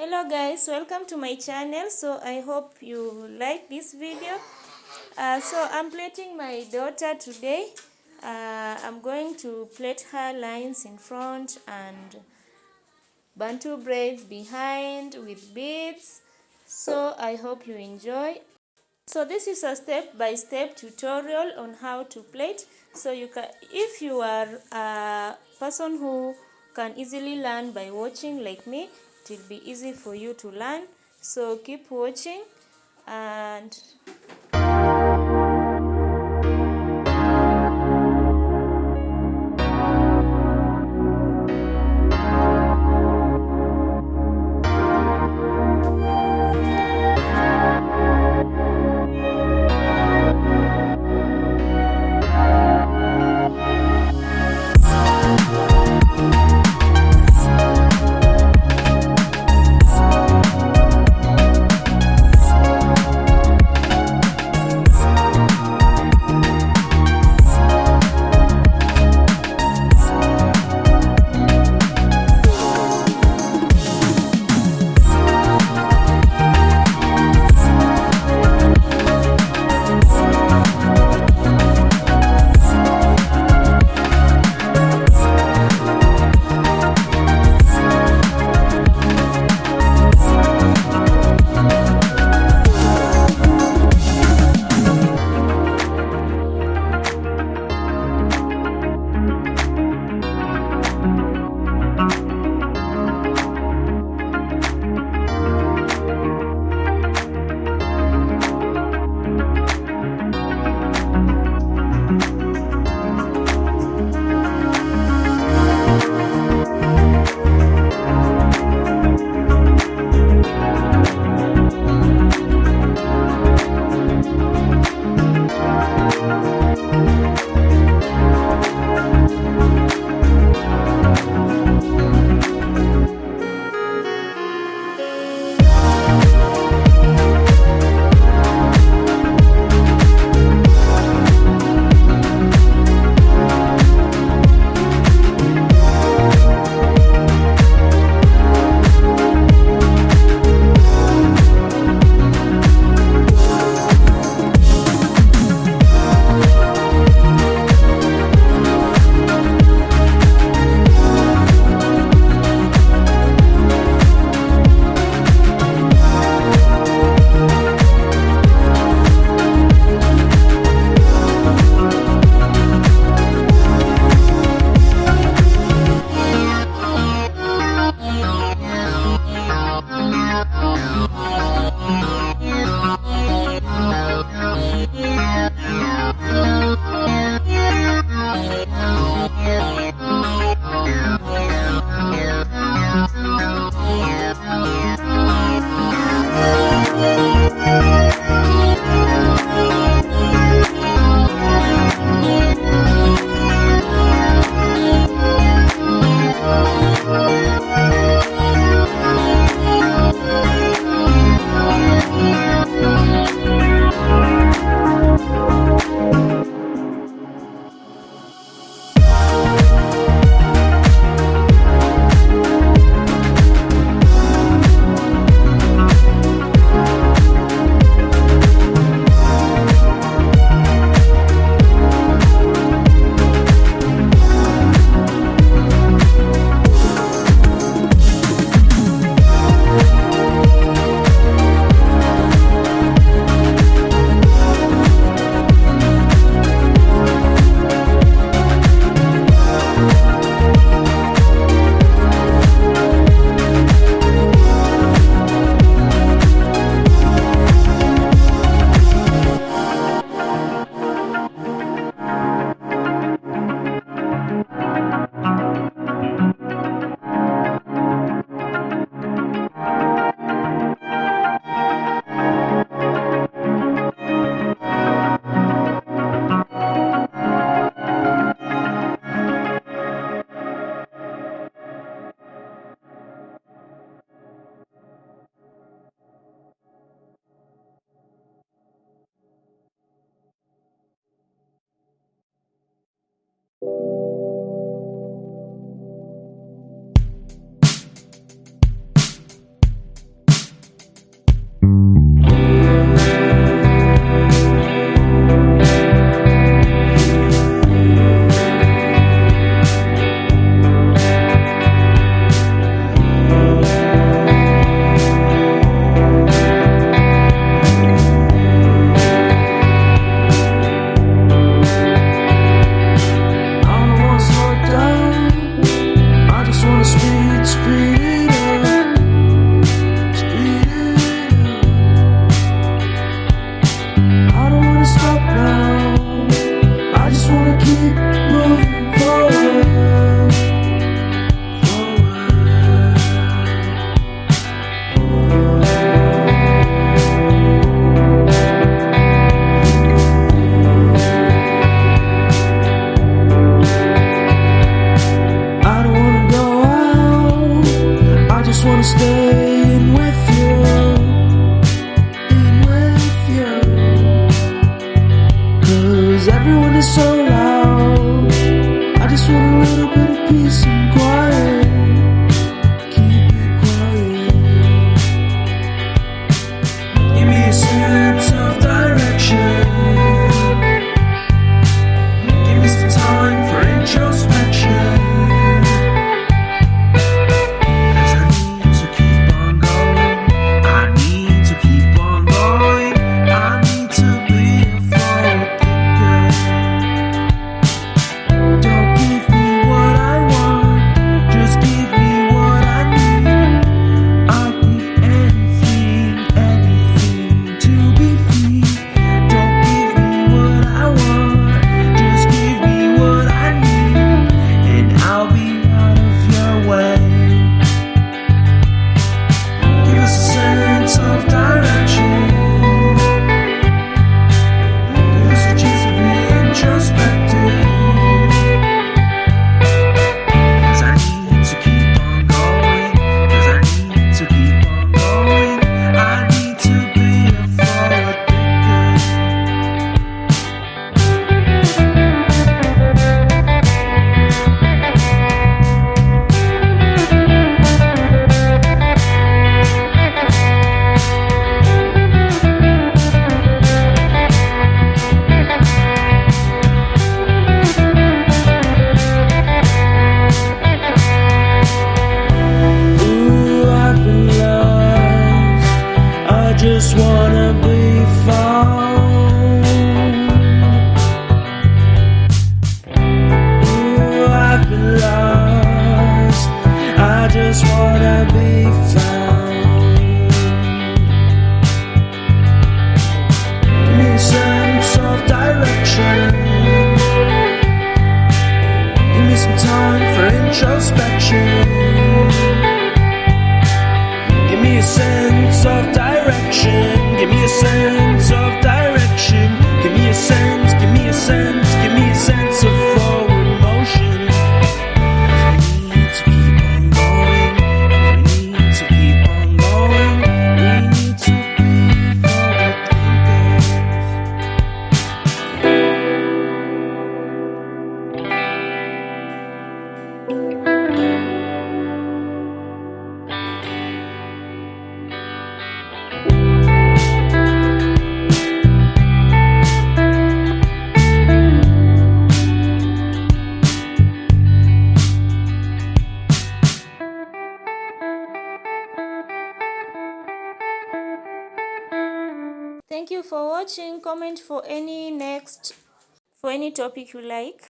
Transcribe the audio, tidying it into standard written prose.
Hello guys, welcome to my channel. So I hope you like this video. So I'm plaiting my daughter today. I'm going to plait her lines in front and bantu braids behind with beads. So I hope you enjoy. So this is a step-by-step tutorial on how to plait. So you can, if you are a person who can easily learn by watching like me, it will be easy for you to learn. So keep watching and being with you, being with you. 'Cause everyone is so loud. I just want a little bit of peace and quiet. Keep it quiet. Give me a sense of direction. Give me some time for introspection. 'Cause I need to keep on going. I need to keep on going. I need to be a forward thinker. Don't give me what I want, just give me what I need. I'll give anything, anything to be free. Don't give me what I want, just give me what I need, and I'll be out of your way. Give us a sense of direction. Give us a chance to be introspective. 'Cause I need to keep on going. 'Cause I need to keep on going. I need to be a forward thinker. Ooh, I've been lost. I just wanna be found. Ooh, I've been lost. I just wanna be found. Give me a sense of direction. Give me some time for introspection. Give me a sense of direction. Give me a sense of direction. Give me a sense, give me a sense, give me a sense of forward motion. 'Cause we need to keep on going. 'Cause we need to keep on going. We need to be forward thinkers. Thank you for watching. Comment for any topic you like.